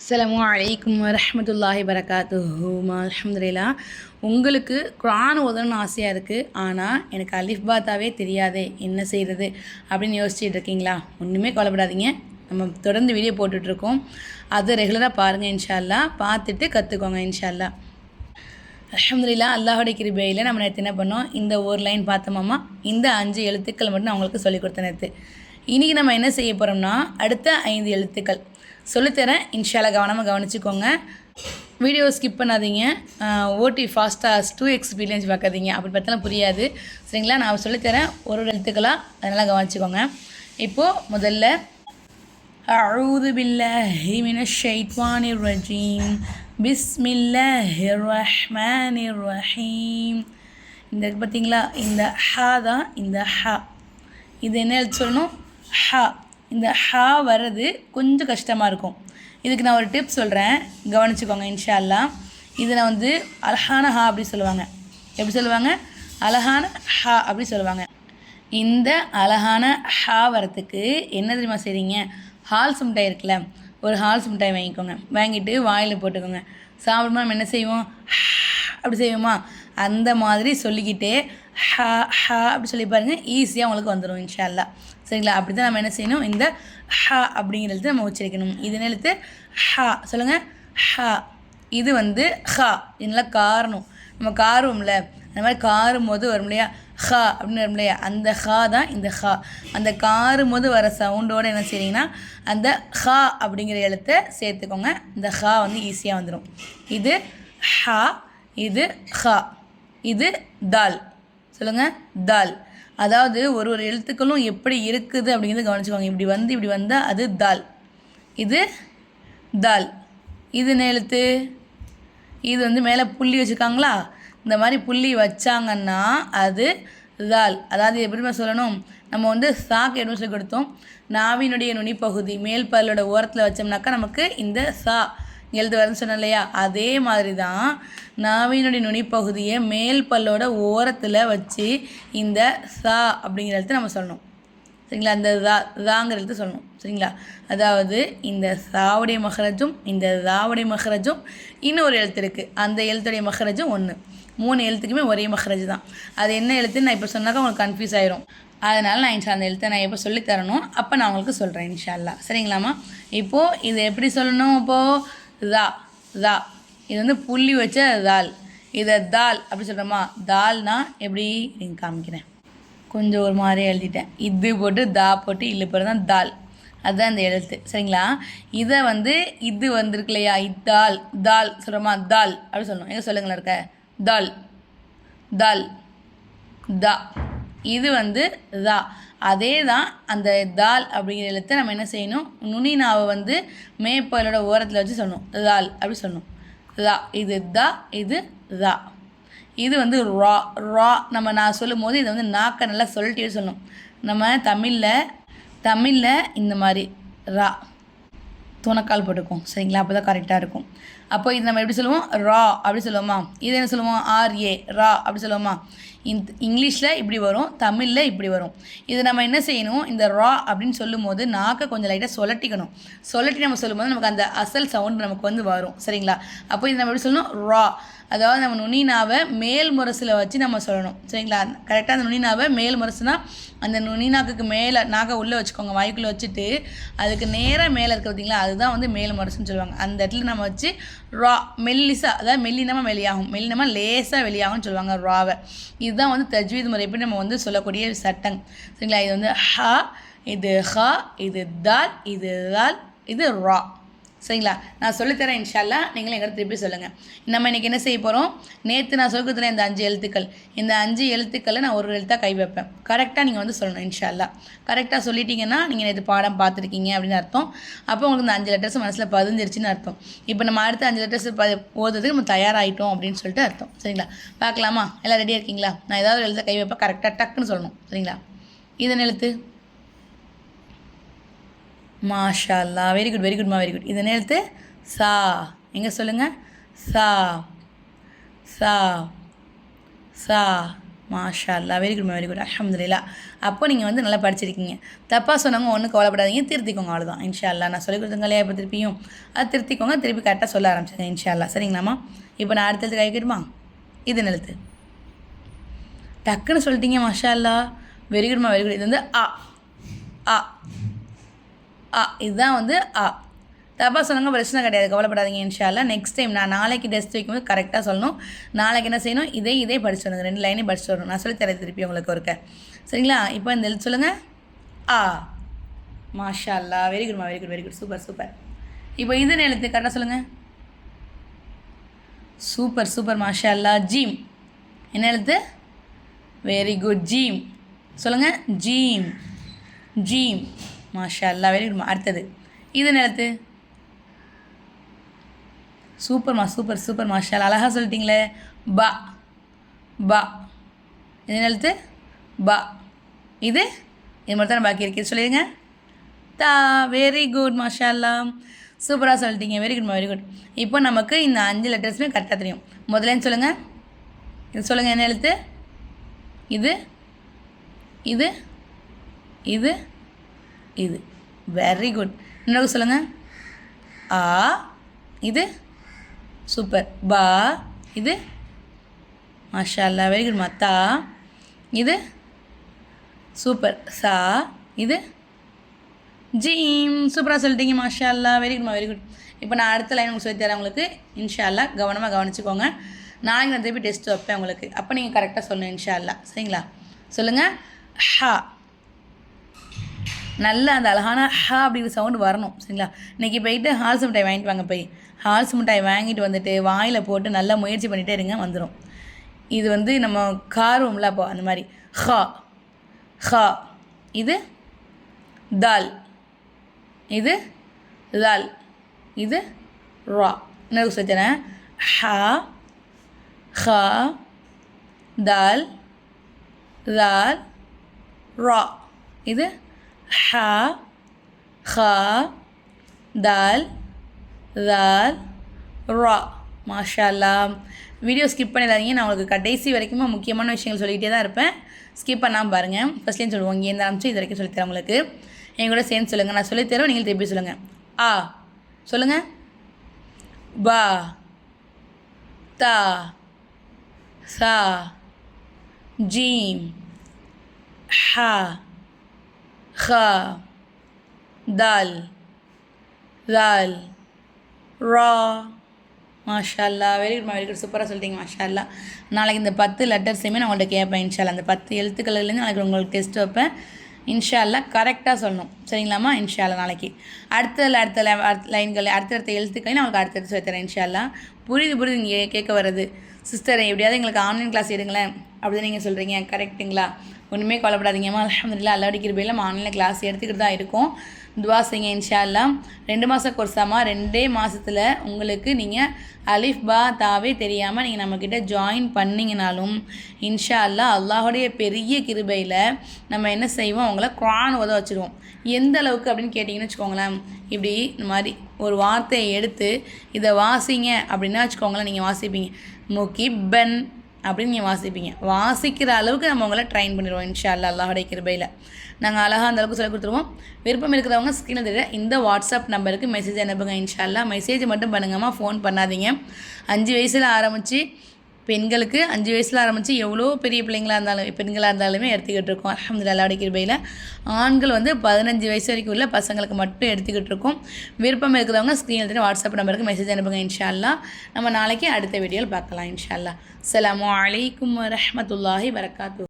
அஸ்ஸலாமு அலைக்கும் வரஹ்மத்துல்லாஹி வரகாத்துஹு. அல்ஹம்துலில்லாஹ். உங்களுக்கு குர்ஆன் ஓதணும்னு ஆசையாக இருக்குது, ஆனால் எனக்கு அலிஃப் பாத்தாவே தெரியாதே, என்ன செய்கிறது அப்படின்னு யோசிச்சுட்டு இருக்கீங்களா? ஒன்றுமே கவலைப்படாதீங்க. நம்ம தொடர்ந்து வீடியோ போட்டுட்ருக்கோம், அதை ரெகுலராக பாருங்கள். இன்ஷா அல்லாஹ் பார்த்துட்டு கற்றுக்கோங்க இன்ஷா அல்லாஹ். அல்ஹம்துலில்லாஹ். அல்லாஹுடைய கிருபையில் நம்ம நேற்று என்ன பண்ணோம், இந்த ஒரு லைன் பார்த்தோமாம்மா, இந்த 5 எழுத்துக்கள் மட்டும் நான் உங்களுக்கு சொல்லிக் கொடுத்தேன் நேற்று. இன்றைக்கி நம்ம என்ன செய்ய போகிறோம்னா, அடுத்த 5 எழுத்துக்கள் சொல்லித்தரேன். இன்ஷா அல்லாஹ் கவனமாக கவனிச்சுக்கோங்க. வீடியோ ஸ்கிப் பண்ணாதீங்க. ஓடி ஃபாஸ்ட்டாக 2x ஸ்பீட்லேருந்து பார்க்காதீங்க, அப்படி பார்த்தாலும் புரியாது. சரிங்களா? நான் சொல்லித்தரேன் ஒரு எழுத்துக்களாக, அதனால் கவனிச்சுக்கோங்க. இப்போது முதல்ல அஊது பில்லாஹி மினஷ் ஷைத்வானிர் ரஜீம் பிஸ்மில்லாஹிர் ரஹ்மானிர் ரஹீம். இந்த பார்த்தீங்களா, இந்த ஹா தான், இந்த ஹா. இது என்ன சொல்லணும்? ஹா. இந்த ஹா வர்றது கொஞ்சம் கஷ்டமாக இருக்கும். இதுக்கு நான் ஒரு டிப் சொல்கிறேன், கவனிச்சுக்கோங்க இன்ஷா அல்லாஹ். இதை நான் அழகான ஹா அப்படி சொல்லுவாங்க. எப்படி சொல்லுவாங்க? அழகான ஹா அப்படி சொல்லுவாங்க. இந்த அழகான ஹா வரத்துக்கு என்ன தெரியுமா செய்கிறீங்க? ஹால்ஸ் மிட்டாய் இருக்குல்ல, ஒரு ஹால்ஸ் மிட்டாய் வாங்கிக்கோங்க. வாங்கிட்டு வாயில் போட்டுக்கோங்க. சாப்பிடும்போது நம்ம என்ன செய்வோம்? அப்படி செய்வோமா? அந்த மாதிரி சொல்லிக்கிட்டே ஹா ஹா அப்படி சொல்லி பாருங்கள், ஈஸியாக உங்களுக்கு வந்துடும் இன்ஷா அல்லாஹ். சரிங்களா? அப்படி தான் நம்ம என்ன செய்யணும், இந்த ஹா அப்படிங்கிற எழுத்து நம்ம உச்சரிக்கணும். இது என்ன எழுத்து? ஹா. சொல்லுங்கள், ஹா. இது ஹா. இதெல்லாம் காரணும், நம்ம காருவோம்ல, அந்த மாதிரி காரும் போது வரும் இல்லையா, ஹா அப்படின்னு வரும் இல்லையா, அந்த ஹா தான் இந்த ஹா. அந்த காரும் போது வர சவுண்டோடு என்ன செய்றீங்கன்னா, அந்த ஹா அப்படிங்கிற எழுத்தை சேர்த்துக்கோங்க. இந்த ஹா ஈஸியாக வந்துடும். இது ஹா, இது ஹா, இது தால். சொல்லுங்கள், தால். அதாவது ஒரு ஒரு எழுத்துக்களும் எப்படி இருக்குது அப்படிங்கிறத கவனிச்சுக்கோங்க. இப்படி வந்தால் அது தால். இது தால். இது என்ன எழுத்து? இது மேலே புள்ளி வச்சுருக்காங்களா, இந்த மாதிரி புள்ளி வச்சாங்கன்னா அது தால். அதாவது எப்படிமா சொல்லணும், நம்ம சாக்கு எப்படி சொல்லி கொடுத்தோம், நாவினுடைய நுனிப்பகுதி மேல் பல்லோட ஓரத்தில் வச்சோம்னாக்கா நமக்கு இந்த சா எழுத்து வருதுன்னு சொன்னோம் இல்லையா, அதே மாதிரி தான் நாவினுடைய நுனிப்பகுதியை மேல் பல்லோட ஓரத்தில் வச்சு இந்த சா அப்படிங்கிற எழுத்து நம்ம சொல்லணும். சரிங்களா? அந்த தாங்கிற எழுத்து சொல்லணும். சரிங்களா? அதாவது இந்த சாவுடைய மகரஜும் இந்த தாவுடைய மகரஜும் இன்னொரு எழுத்து இருக்குது, அந்த எழுத்துடைய மகரஜும் ஒன்று. 3 எழுத்துக்குமே ஒரே மகரஜ் தான். அது என்ன எழுத்துன்னு நான் இப்போ சொன்னாக்கா உங்களுக்கு கன்ஃபியூஸ் ஆயிரும். அதனால் நான் அந்த எழுத்தை நான் எப்போ சொல்லித்தரணும் அப்போ நான் உங்களுக்கு சொல்கிறேன் இன்ஷா அல்லாஹ். சரிங்களாம்மா? இப்போது இது எப்படி சொல்லணும்? இப்போது தா தா, இது புள்ளி வச்ச தால். இதை தால் அப்படி சொல்கிறோமா? தால்னா எப்படி நீங்கள் காமிக்கிறேன், கொஞ்சம் ஒரு மாதிரியே எழுதிட்டேன். இது போட்டு தா போட்டு இல்லை போட்டு தான் தால், அதுதான் இந்த எழுத்து. சரிங்களா? இதை இது வந்திருக்கு இல்லையா, இத்தால் தால் சொல்கிறோமா, தால் அப்படி சொல்லணும். எங்கே சொல்லுங்களேன் இருக்க, தால் தால் தா. இது தா. அதே தான் அந்த தால் அப்படிங்கிற எழுத்தை நம்ம என்ன செய்யணும், நுனி நாவை மேப்பலோட ஓரத்தில் வச்சு சொல்லணும். தால் அப்படி சொல்லணும். தா. இது தா, இது தா. இது ரா ரா. நான் சொல்லும் போது இதை நாக்கை நல்லா சொல்லிட்டே சொல்லணும். நம்ம தமிழில் இந்த மாதிரி ரா துணக்கால் போட்டுக்கும். சரிங்களா? அப்போ தான் கரெக்டாக இருக்கும். அப்போ இது நம்ம எப்படி சொல்லுவோம்? ரா அப்படி சொல்லுவோமா? இது என்ன சொல்லுவோம்? ஆர்ஏ ரா அப்படி சொல்லுவோமா? இங்கிலீஷில் இப்படி வரும், தமிழில் இப்படி வரும். இது நம்ம என்ன செய்யணும், இந்த ரா அப்படின்னு சொல்லும் போது நாக்கை கொஞ்சம் லைட்டாக சொல்லட்டிக்கணும். சொல்லட்டி நம்ம சொல்லும்போது நமக்கு அந்த அசல் சவுண்ட் நமக்கு வரும். சரிங்களா? அப்போ இது நம்ம எப்படி சொல்லணும்? ரா. அதாவது நம்ம நுனினாவை மேல் முரசில் வச்சு நம்ம சொல்லணும். சரிங்களா? கரெக்டாக அந்த நுனினாவை மேல் முரசுனா அந்த நுனிநாக்குக்கு மேலே நாக்கை உள்ளே வச்சுக்கோங்க, வாய்க்குள்ளே வச்சுட்டு அதுக்கு நேராக மேலே இருக்க பார்த்தீங்களா, அதுதான் மேல் முரசுன்னு சொல்லுவாங்க. அந்த இடத்துல நம்ம வச்சு ரா மெல்லிசா, அதாவது மெல்லினமாக வெளியாகும், மெல்லினமாக லேசாக வெளியாகும்னு சொல்லுவாங்க ராவை. இதுதான் தஜ்வீத் முறை எப்படி நம்ம சொல்லக்கூடிய சட்டம். சரிங்களா? இது ஹா, இது ஹா, இது தால், இது தால், இது ரா. சரிங்களா? நான் சொல்லித்தரேன் இன்ஷா அல்லாஹ். நீங்களும் எங்கிட்ட திருப்பி சொல்லுங்கள். நம்ம இன்றைக்கி என்ன செய்ய போகிறோம், நேற்று நான் சொல்லி கொடுத்துறேன் இந்த 5 எழுத்துக்கள். இந்த 5 எழுத்துக்களை நான் ஒரு எழுத்தாக கை வைப்பேன். கரெக்டாக நீங்கள் சொல்லணும் இன்ஷா அல்லாஹ். கரெக்டாக சொல்லிட்டீங்கன்னா நீங்கள் நேற்று பாடம் பார்த்துருக்கீங்க அப்படின்னு அர்த்தம். அப்போ உங்களுக்கு இந்த 5 லெட்டர்ஸ் மனசில் பதிஞ்சிருச்சுன்னு அர்த்தம். இப்போ நம்ம அடுத்த 5 லெட்டர்ஸ் ஓதுறதுக்கு நம்ம தயாராகிட்டோம் அப்படின்னு சொல்லிட்டு அர்த்தம். சரிங்களா? பார்க்கலாமா? எல்லாம் ரெடியாக இருக்கீங்களா? நான் ஏதாவது எழுத கை வைப்பேன், கரெக்டாக டக்குன்னு சொல்லணும். சரிங்களா? இதன் எழுத்து மாஷா அல்லா. வெரி குட், வெரி குட்மா, வெரி குட். இது என்ன எழுத்து? சா. எங்கே சொல்லுங்கள்? சா சா சா. மாஷா அல்லா, வெரி குட் அல்ஹம்துலில்லாஹ். அப்போ நீங்கள் வந்து நல்லா படிச்சிருக்கீங்க. தப்பாக சொன்னவங்க ஒன்றும் கவலைப்படாதீங்க, திருத்திக்கோங்க, அவ்வளோதான். இன்ஷா அல்லா நான் சொல்லிக் கொடுத்தங்க இல்லையா, இப்போ திருப்பியும் அது திருத்திக்கோங்க, திருப்பி கரெக்டாக சொல்ல ஆரம்பிச்சிங்க இன்ஷா அல்லா. சரிங்களாம்மா? இப்போ நான் அடுத்த எழுத்து கை வைக்கணுமா? இது எழுத்து டக்குன்னு சொல்லிட்டீங்க, மாஷா அல்லா, வெரி குட். இது வந்து அ அ அ இதுதான் வந்து அ. தப்பாக சொன்னாங்க, பிரச்சனை கிடையாது, கவலைப்படாதீங்க இன்ஷா அல்லா. நெக்ஸ்ட் டைம் நான் நாளைக்கு டெஸ்ட் வைக்கும்போது கரெக்டாக சொல்லணும். நாளைக்கு என்ன செய்யணும், இதே படிச்சு வரணும், 2 லைனே படிச்சு வரணும். நான் சொல்லி தரேன் திருப்பி உங்களுக்கு ஒருக்க. சரிங்களா? இப்போ இந்த எழுத்து சொல்லுங்கள். ஆ. மாஷா அல்லா, வெரி குட், சூப்பர். இப்போ இது எழுத்து கரெக்டாக சொல்லுங்கள். சூப்பர் மாஷா அல்லா. ஜீம். என்ன எழுத்து? வெரி குட், ஜீம். சொல்லுங்கள். ஜீம். மாஷா அல்லா, வெரி குட். அடுத்தது இது எழுத்து? சூப்பர் மாஷா அல்லா, அழகாக சொல்லிட்டீங்களே. பா. இது எழுத்து? பா. இது மட்டும் தான் பாக்கி இருக்குது, சொல்லிடுங்க. தா. வெரி குட், மாஷா அல்லா, சூப்பராக சொல்லிட்டீங்க, வெரி குட். இப்போ நமக்கு இந்த 5 லெட்டர்ஸுமே கரெக்டாக தெரியும். முதலேன்னு சொல்லுங்கள். இது சொல்லுங்கள். என்ன எழுத்து? இது வெரி குட். இன்னொரு சொல்லுங்கள். ஆ. இது சூப்பர். பா. இது மாஷா அல்லா, வெரி குட். மத்தா. இது சூப்பர். சா. இது ஜீம். சூப்பராக சொல்லிட்டீங்க, மாஷா அல்லா, வெரி குட். இப்போ நான் அடுத்த லைன் உங்களுக்கு சொல்லி தரேன் உங்களுக்கு. இன்ஷா அல்லா கவனமாக கவனிச்சுக்கோங்க. நாளைக்கு நான் திருப்பி டெஸ்ட் வைப்பேன் உங்களுக்கு. அப்போ நீங்கள் கரெக்டாக சொல்லணும் இன்ஷா அல்லா. சரிங்களா? சொல்லுங்கள். ஹா. நல்லா அந்த அழகான ஹா அப்படிங்கிற சவுண்டு வரணும். சரிங்களா? இன்றைக்கி போயிட்டு ஹால்ஸ் மிட்டாய் வாங்கிட்டு வாங்க. ஹால்ஸ் மிட்டாய் வாங்கிட்டு வந்துட்டு வாயில் போட்டு நல்லா முயற்சி பண்ணிகிட்டே இருங்க, வந்துடும். இது வந்து நம்ம காரும்ல, அப்போ அந்த மாதிரி. ஹா. இது தால். இது தால். இது ரா. இன்னொரு சொல்லித்தரேன். ஹா. தால். ரா. இது ஹா. தால். ரா. மாஷா அல்லா. வீடியோ ஸ்கிப் பண்ணிடாதீங்க. நான் உங்களுக்கு கடைசி வரைக்குமே முக்கியமான விஷயங்கள் சொல்லிகிட்டே தான் இருப்பேன். ஸ்கிப் பண்ணாமல் பாருங்கள். ஃபஸ்ட்லேயும் சொல்லுவோம், இங்கேருந்து ஆரம்பிச்சு இது வரைக்கும் சொல்லித்தரேன் உங்களுக்கு. என் கூட சேர்ந்து சொல்லுங்கள். நான் சொல்லித்தரோம், நீங்கள் திருப்பி சொல்லுங்கள். ஆ. சொல்லுங்கள். பா. தா. சா. ஜீம். ஹா. தால். ரா. மாஷா அல்லா, வெரி குட். சூப்பராக சொல்லிட்டீங்க, மாஷா அல்லா. நாளைக்கு இந்த 10 லெட்டர்ஸையுமே நான் உங்கள்கிட்ட கேட்பேன் இன்ஷா அல்லா. அந்த 10 எழுத்துக்கள்லேருந்து நாளைக்கு உங்களுக்கு டெஸ்ட் வைப்பேன் இன்ஷா அல்லா. கரெக்டாக சொல்லணும், சரிங்களாம்மா? இன்ஷா அல்லா நாளைக்கு அடுத்த லைன்கள், அடுத்தடுத்த எழுத்துக்களையும் நான் உங்களுக்கு அடுத்தடுத்து சொல்லி தரேன் இன்ஷா அல்லா. புரியுது இங்கே கேட்க வர்றது. சிஸ்டர் எப்படியாவது எங்களுக்கு ஆன்லைன் கிளாஸ் எடுங்களேன் அப்படின்னு நீங்கள் சொல்கிறீங்க, கரெக்டுங்களா? ஒன்றுமே கவலைப்படாதீங்கம்மா. அல்ஹம்துலில்லாஹ் அல்லாஹ்வுடைய கிருபையில் நம்ம ஆன்லைனில் கிளாஸ் எடுத்துக்கிட்டு தான் இருக்கோம். துவா செய்யுங்க இன்ஷா அல்லா. 2 மாத கோர்ஸாமா, 2 மாதத்தில் உங்களுக்கு நீங்கள் அலிஃப் பா தாவே தெரியாமல் நீங்கள் நம்மக்கிட்ட ஜாயின் பண்ணிங்கனாலும் இன்ஷா அல்லா அல்லாஹுடைய பெரிய கிருபையில் நம்ம என்ன செய்வோம், அவங்கள குர்ஆன் ஓத வச்சுருவோம். எந்த அளவுக்கு அப்படின்னு கேட்டிங்கன்னு வச்சுக்கோங்களேன், இப்படி இந்த மாதிரி ஒரு வார்த்தையை எடுத்து இதை வாசிங்க அப்படின்னா வச்சுக்கோங்களேன், நீங்கள் வாசிப்பீங்க. முகிப்பன் அப்படின்னு நீங்கள் வாசிக்கிற அளவுக்கு நம்ம உங்களை ட்ரைன் பண்ணிடுவோம் இன்ஷா அல்லா. அல்லாஹுடைய கிருபையில் நாங்கள் அழகாக அந்த அளவுக்கு சொல்லி கொடுத்துருவோம். விருப்பம் இருக்கிறவங்க ஸ்க்ரீனில் தெரிய இந்த வாட்ஸ்அப் நம்பருக்கு மெசேஜ் அனுப்புங்க இன்ஷா அல்லா. மெசேஜ் மட்டும் பண்ணுங்கம்மா, ஃபோன் பண்ணாதீங்க. 5 வயசில் ஆரம்பித்து பெண்களுக்கு 5 வயசில் ஆரம்பித்து எவ்வளோ பெரிய பிள்ளைங்களாக இருந்தாலும் பெண்களாக இருந்தாலுமே எடுத்துக்கிட்டு இருக்கோம் அல்ஹம்துலில்லாஹ் அல்லாஹ்வுடைய கிருபையில். ஆண்கள் வந்து 15 வயசு வரைக்கும் உள்ள பசங்களுக்கு மட்டும் எடுத்துக்கிட்டு இருக்கோம். விருப்பம் இருக்கிறவங்க ஸ்க்ரீனில் தெரிய வாட்ஸ்அப் நம்பருக்கு மெசேஜ் அனுப்புங்க இன்ஷா அல்லா. நம்ம நாளைக்கு அடுத்த வீடியோவில் பார்க்கலாம் இன்ஷா அல்லா. அஸ்ஸலாமு அலைக்கும் வரஹ்மத்துல்லாஹி வரகாத்துஹு.